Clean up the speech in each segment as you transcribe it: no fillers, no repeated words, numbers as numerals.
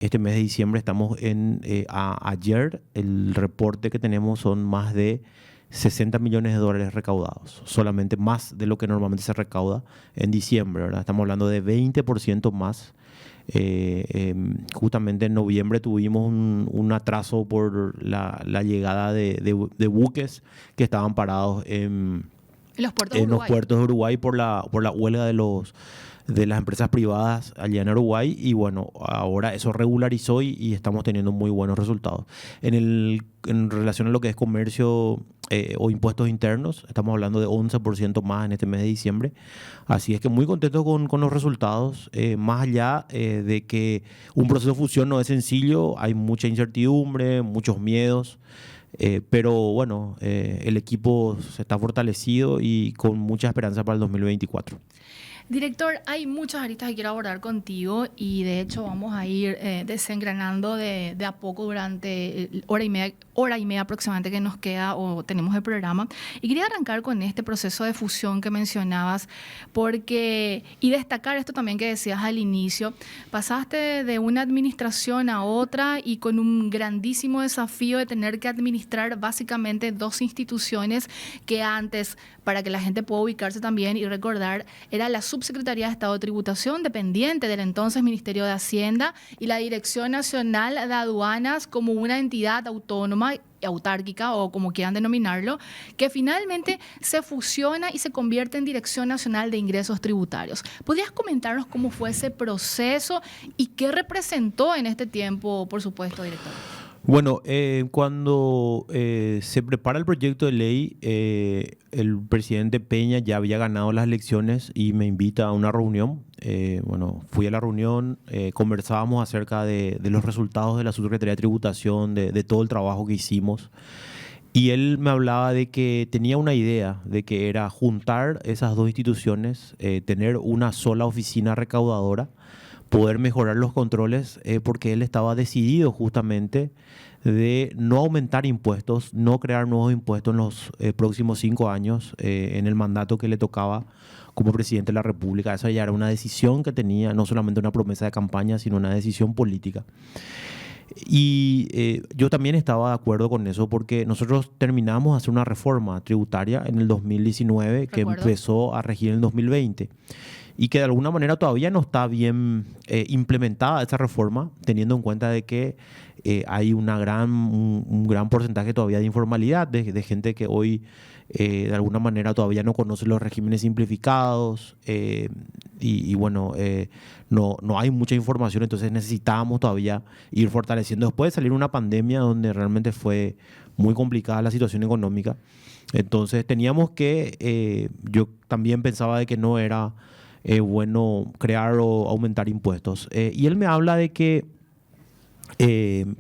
este mes de diciembre estamos ayer el reporte que tenemos son más de 60 millones de dólares recaudados, solamente más de lo que normalmente se recauda en diciembre, ¿verdad? Estamos hablando de 20% más. Justamente en noviembre tuvimos un atraso por la llegada de buques que estaban parados En los puertos de en los Uruguay. puertos de Uruguay por la huelga de las empresas privadas allá en Uruguay. Y bueno, ahora eso regularizó y estamos teniendo muy buenos resultados. En relación a lo que es comercio o impuestos internos, estamos hablando de 11% más en este mes de diciembre. Así es que muy contento con los resultados. Más allá de que un proceso de fusión no es sencillo, hay mucha incertidumbre, muchos miedos. Pero bueno, el equipo se está fortalecido y con mucha esperanza para el 2024. Director, hay muchas aristas que quiero abordar contigo y de hecho vamos a ir desengranando de a poco durante hora y media aproximadamente que nos queda o tenemos el programa. Y quería arrancar con este proceso de fusión que mencionabas y destacar esto también que decías al inicio. Pasaste de una administración a otra y con un grandísimo desafío de tener que administrar básicamente dos instituciones que antes, para que la gente pueda ubicarse también y recordar, era la Subsecretaría de Estado de Tributación, dependiente del entonces Ministerio de Hacienda, y la Dirección Nacional de Aduanas como una entidad autónoma, autárquica o como quieran denominarlo, que finalmente se fusiona y se convierte en Dirección Nacional de Ingresos Tributarios. ¿Podrías comentarnos cómo fue ese proceso y qué representó en este tiempo, por supuesto, director? Bueno, cuando se prepara el proyecto de ley, el presidente Peña ya había ganado las elecciones y me invita a una reunión. Bueno, fui a la reunión, conversábamos acerca de los resultados de la Subsecretaría de Tributación, de todo el trabajo que hicimos. Y él me hablaba de que tenía una idea de que era juntar esas dos instituciones, tener una sola oficina recaudadora, poder mejorar los controles, porque él estaba decidido justamente de no aumentar impuestos, no crear nuevos impuestos en los próximos 5 años, en el mandato que le tocaba como presidente de la República. Esa ya era una decisión que tenía, no solamente una promesa de campaña, sino una decisión política. Y yo también estaba de acuerdo con eso porque nosotros terminamos de hacer una reforma tributaria en el 2019 que Recuerdo. empezó a regir en el 2020 y que de alguna manera todavía no está bien implementada esa reforma, teniendo en cuenta de que hay un gran porcentaje todavía de informalidad, de gente que hoy de alguna manera todavía no conoce los regímenes simplificados y bueno, no hay mucha información, entonces necesitábamos todavía ir fortaleciendo. Después de salir una pandemia donde realmente fue muy complicada la situación económica, entonces teníamos que, yo también pensaba de que no era bueno crear o aumentar impuestos. Y él me habla de que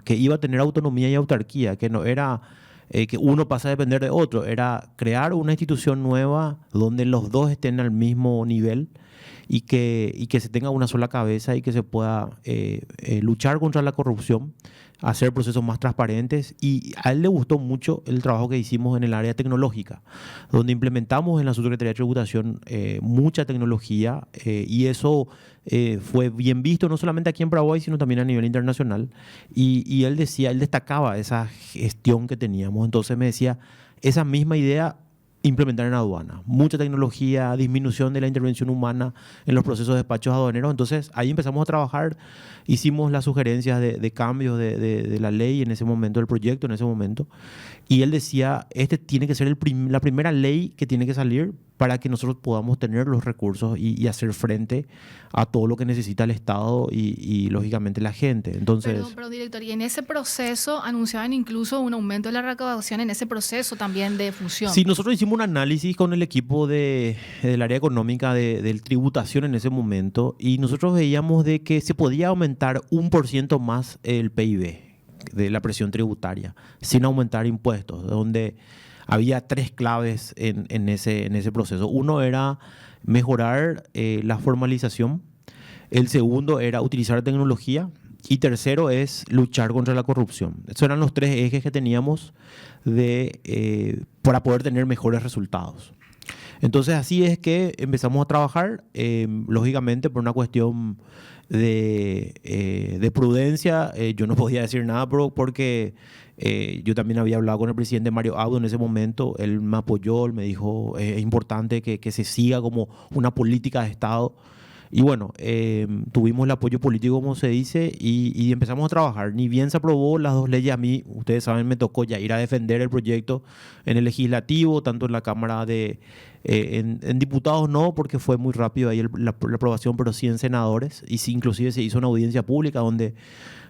iba a tener autonomía y autarquía, que no era que uno pasa a depender de otro, era crear una institución nueva donde los dos estén al mismo nivel y que se tenga una sola cabeza y que se pueda luchar contra la corrupción, hacer procesos más transparentes. Y a él le gustó mucho el trabajo que hicimos en el área tecnológica, donde implementamos en la Subsecretaría de Tributación mucha tecnología y eso fue bien visto no solamente aquí en Paraguay, sino también a nivel internacional. Y él decía, él destacaba esa gestión que teníamos. Entonces me decía, esa misma idea implementar en aduana. Mucha tecnología, disminución de la intervención humana en los procesos de despachos aduaneros. Entonces ahí empezamos a trabajar, hicimos las sugerencias de cambios de la ley en ese momento, del proyecto en ese momento. Y él decía, este tiene que ser la primera ley que tiene que salir para que nosotros podamos tener los recursos y hacer frente a todo lo que necesita el Estado y lógicamente la gente. Entonces, Perdón, director. Y en ese proceso anunciaban incluso un aumento de la recaudación en ese proceso también de fusión. sí, nosotros hicimos un análisis con el equipo del área económica de tributación en ese momento y nosotros veíamos de que se podía aumentar 1% más el PIB de la presión tributaria sin aumentar impuestos, donde había 3 claves en ese proceso. Uno era mejorar la formalización, el segundo era utilizar tecnología y tercero es luchar contra la corrupción. Esos eran los 3 ejes que teníamos para poder tener mejores resultados. Entonces así es que empezamos a trabajar, lógicamente por una cuestión de prudencia. Yo no podía decir nada porque yo también había hablado con el presidente Mario Abdo en ese momento. Él me apoyó, él me dijo es importante que se siga como una política de Estado. Y bueno, tuvimos el apoyo político, como se dice, y empezamos a trabajar. Ni bien se aprobó las dos leyes, a mí, ustedes saben, me tocó ya ir a defender el proyecto en el legislativo, tanto en la Cámara en diputados no, porque fue muy rápido ahí la aprobación, pero sí en senadores. Y sí, inclusive se hizo una audiencia pública donde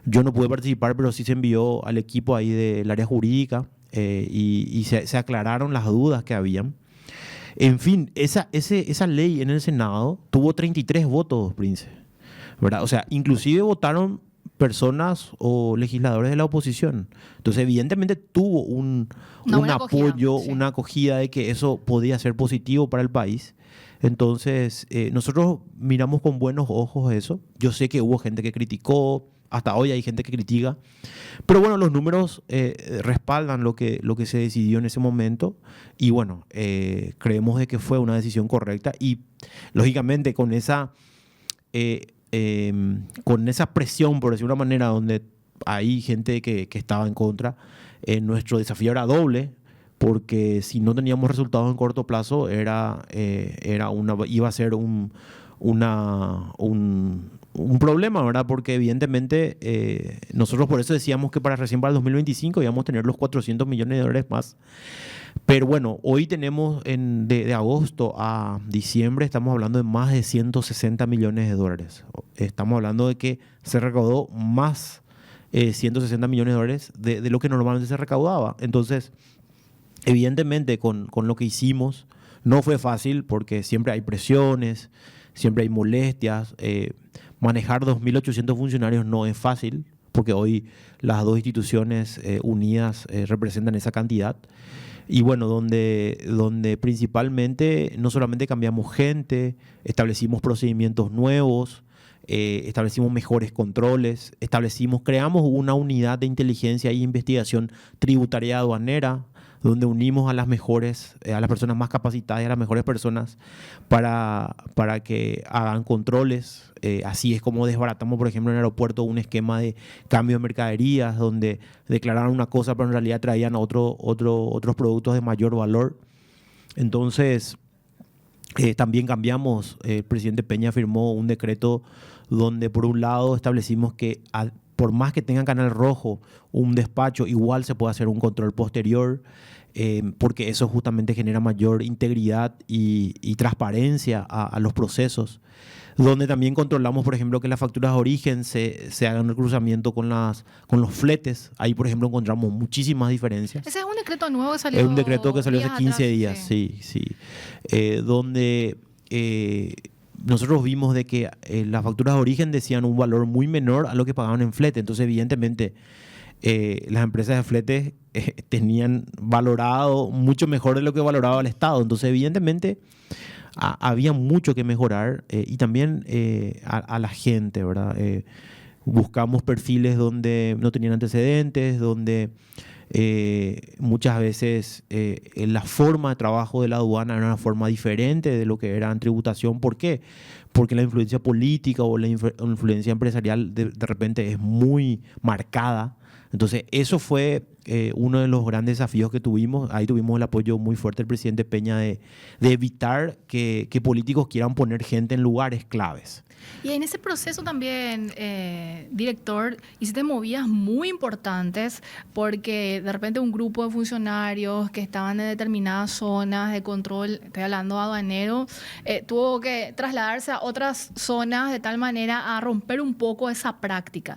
yo no pude participar, pero sí se envió al equipo ahí del área jurídica y se aclararon las dudas que habían. En fin, esa ley en el Senado tuvo 33 votos, Prince, ¿verdad? O sea, inclusive votaron personas o legisladores de la oposición. Entonces, evidentemente tuvo un apoyo, sí, una acogida de que eso podía ser positivo para el país. Entonces, nosotros miramos con buenos ojos eso. Yo sé que hubo gente que criticó, hasta hoy hay gente que critica, pero bueno, los números respaldan lo que se decidió en ese momento y bueno, creemos de que fue una decisión correcta y lógicamente con esa presión, por decir una manera, donde hay gente que estaba en contra, nuestro desafío era doble, porque si no teníamos resultados en corto plazo, iba a ser un problema, ¿verdad? Porque evidentemente nosotros por eso decíamos que recién para el 2025 íbamos a tener los 400 millones de dólares más. Pero bueno, hoy tenemos de agosto a diciembre, estamos hablando de más de 160 millones de dólares. Estamos hablando de que se recaudó más 160 millones de dólares de lo que normalmente se recaudaba. Entonces, evidentemente con lo que hicimos no fue fácil porque siempre hay presiones, siempre hay molestias. Manejar 2.800 funcionarios no es fácil, porque hoy las dos instituciones unidas representan esa cantidad. Y bueno, donde principalmente no solamente cambiamos gente, establecimos procedimientos nuevos, establecimos mejores controles, creamos una unidad de inteligencia e investigación tributaria aduanera, donde unimos a las mejores, a las personas más capacitadas y a las mejores personas para que hagan controles. Así es como desbaratamos, por ejemplo, en el aeropuerto un esquema de cambio de mercaderías, donde declararon una cosa, pero en realidad traían otros productos de mayor valor. Entonces, también cambiamos, el presidente Peña firmó un decreto donde por un lado establecimos que por más que tengan canal rojo, un despacho, igual se puede hacer un control posterior, porque eso justamente genera mayor integridad y transparencia a los procesos. Donde también controlamos, por ejemplo, que las facturas de origen se hagan el cruzamiento con los fletes. Ahí, por ejemplo, encontramos muchísimas diferencias. Ese es un decreto nuevo que salió. Es un decreto que salió hace 15 atrás, días, sí. Donde nosotros vimos de que las facturas de origen decían un valor muy menor a lo que pagaban en flete. Entonces, evidentemente, las empresas de flete tenían valorado mucho mejor de lo que valoraba el Estado. Entonces, evidentemente, había mucho que mejorar y también a la gente, ¿verdad? Buscamos perfiles donde no tenían antecedentes, donde muchas veces la forma de trabajo de la aduana era una forma diferente de lo que era en tributación. ¿Por qué? Porque la influencia política o la influencia empresarial de repente es muy marcada. Entonces, eso fue uno de los grandes desafíos que tuvimos. Ahí tuvimos el apoyo muy fuerte del presidente Peña de evitar que políticos quieran poner gente en lugares claves. Y en ese proceso también, director, hiciste movidas muy importantes porque de repente un grupo de funcionarios que estaban en determinadas zonas de control, estoy hablando aduanero, tuvo que trasladarse a otras zonas de tal manera a romper un poco esa práctica.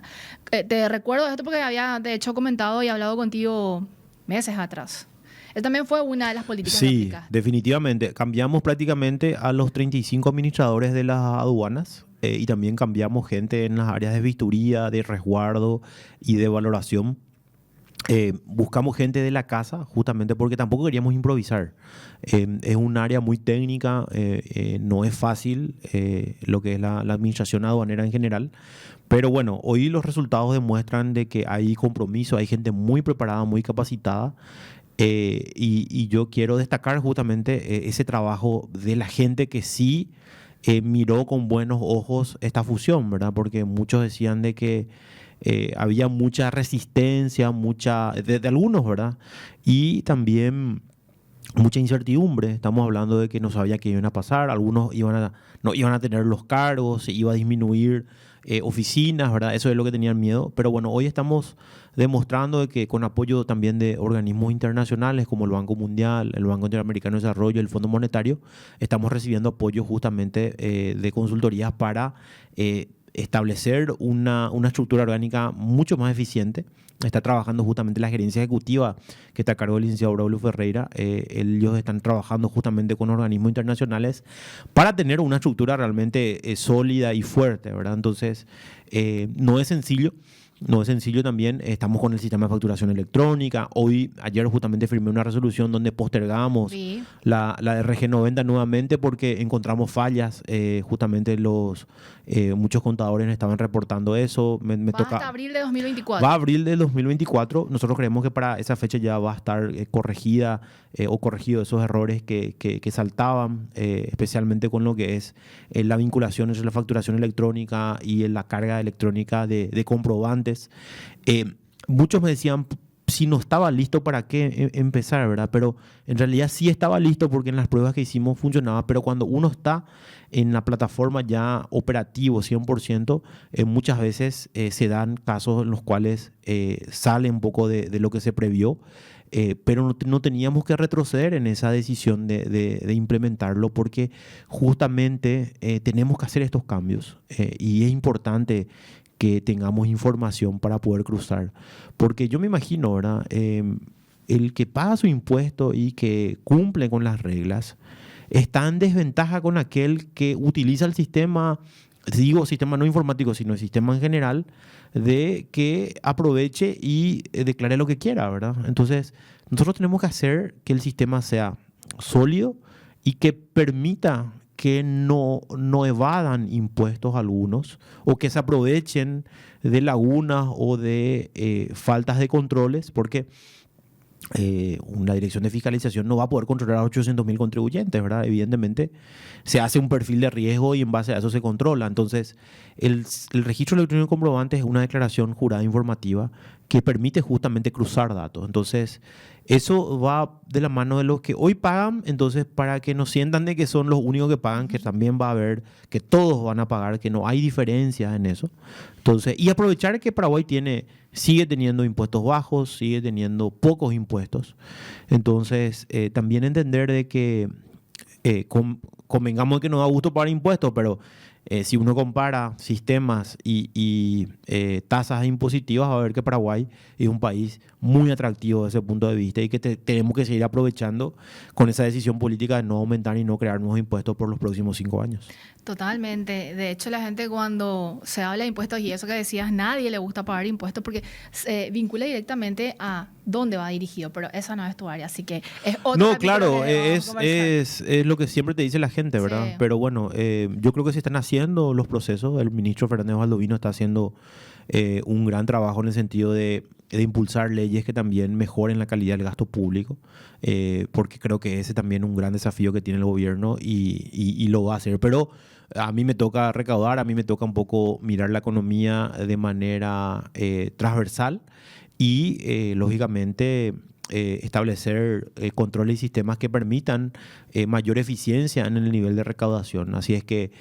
Te recuerdo esto porque había de hecho comentado y hablado contigo meses atrás. Esa también fue una de las políticas que Sí, aplicaste. definitivamente. Cambiamos prácticamente a los 35 administradores de las aduanas y también cambiamos gente en las áreas de vistoría, de resguardo y de valoración. Buscamos gente de la casa justamente porque tampoco queríamos improvisar. Es un área muy técnica, no es fácil lo que es la administración aduanera en general. Pero bueno, hoy los resultados demuestran de que hay compromiso, hay gente muy preparada, muy capacitada. Y yo quiero destacar justamente ese trabajo de la gente que sí miró con buenos ojos esta fusión, ¿verdad? Porque muchos decían de que había mucha resistencia, de algunos, ¿verdad? Y también mucha incertidumbre. Estamos hablando de que no sabía qué iban a pasar, algunos no iban a tener los cargos, se iba a disminuir oficinas, ¿verdad? Eso es lo que tenían miedo. Pero bueno, hoy estamos demostrando de que con apoyo también de organismos internacionales como el Banco Mundial, el Banco Interamericano de Desarrollo, el Fondo Monetario, estamos recibiendo apoyo justamente de consultorías para establecer una estructura orgánica mucho más eficiente. Está trabajando justamente la gerencia ejecutiva que está a cargo del licenciado Braulio Ferreira. Ellos están trabajando justamente con organismos internacionales para tener una estructura realmente sólida y fuerte, ¿verdad? Entonces, no es sencillo. No es sencillo también. Estamos con el sistema de facturación electrónica. Ayer justamente firmé una resolución donde postergamos la RG90 nuevamente porque encontramos fallas. Justamente muchos contadores estaban reportando eso. Va hasta abril de 2024. Va a abril de 2024. Nosotros creemos que para esa fecha ya va a estar corregida o corregido esos errores que saltaban, especialmente con lo que es la vinculación entre la facturación electrónica y la carga electrónica de comprobantes. Muchos me decían si no estaba listo para qué empezar, ¿verdad? Pero en realidad sí estaba listo porque en las pruebas que hicimos funcionaba, pero cuando uno está en la plataforma ya operativo 100%, muchas veces se dan casos en los cuales sale un poco de lo que se previó, pero no teníamos que retroceder en esa decisión de implementarlo porque justamente tenemos que hacer estos cambios y es importante que tengamos información para poder cruzar. Porque yo me imagino, ¿verdad? El que paga su impuesto y que cumple con las reglas está en desventaja con aquel que utiliza el sistema, digo sistema no informático, sino el sistema en general, de que aproveche y declare lo que quiera, ¿verdad? Entonces, nosotros tenemos que hacer que el sistema sea sólido y que permita que no evadan impuestos algunos o que se aprovechen de lagunas o de faltas de controles, porque una dirección de fiscalización no va a poder controlar a 800.000 contribuyentes, ¿verdad? Evidentemente se hace un perfil de riesgo y en base a eso se controla. Entonces, el registro electrónico de comprobantes es una declaración jurada informativa que permite justamente cruzar datos. Entonces, eso va de la mano de los que hoy pagan, entonces para que no sientan de que son los únicos que pagan, que también va a haber que todos van a pagar, que no hay diferencias en eso. Entonces, y aprovechar que Paraguay sigue teniendo impuestos bajos, sigue teniendo pocos impuestos. Entonces, también entender de que convengamos que nos da gusto pagar impuestos, pero si uno compara sistemas y tasas impositivas, va a ver que Paraguay es un país muy atractivo desde ese punto de vista y que tenemos que seguir aprovechando con esa decisión política de no aumentar y no crear nuevos impuestos por los próximos 5 años. Totalmente. De hecho, la gente cuando se habla de impuestos y eso que decías, nadie le gusta pagar impuestos porque se vincula directamente a dónde va dirigido, pero esa no es tu área, así que es otro. No, claro, es lo que siempre te dice la gente, ¿verdad? Sí. Pero bueno, yo creo que se están haciendo los procesos. El ministro Fernández Baldovino está haciendo un gran trabajo en el sentido de impulsar leyes que también mejoren la calidad del gasto público, porque creo que ese también es un gran desafío que tiene el gobierno y lo va a hacer. Pero a mí me toca recaudar, a mí me toca un poco mirar la economía de manera transversal y, lógicamente, establecer controles y sistemas que permitan mayor eficiencia en el nivel de recaudación. Así es que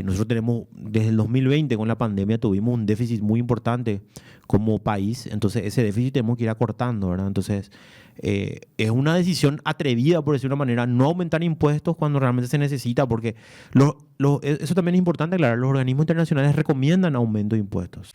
nosotros tenemos, desde el 2020 con la pandemia, tuvimos un déficit muy importante como país. Entonces ese déficit tenemos que ir acortando, ¿verdad? Entonces es una decisión atrevida, por decir de una manera, no aumentar impuestos cuando realmente se necesita, porque eso también es importante aclarar, los organismos internacionales recomiendan aumento de impuestos.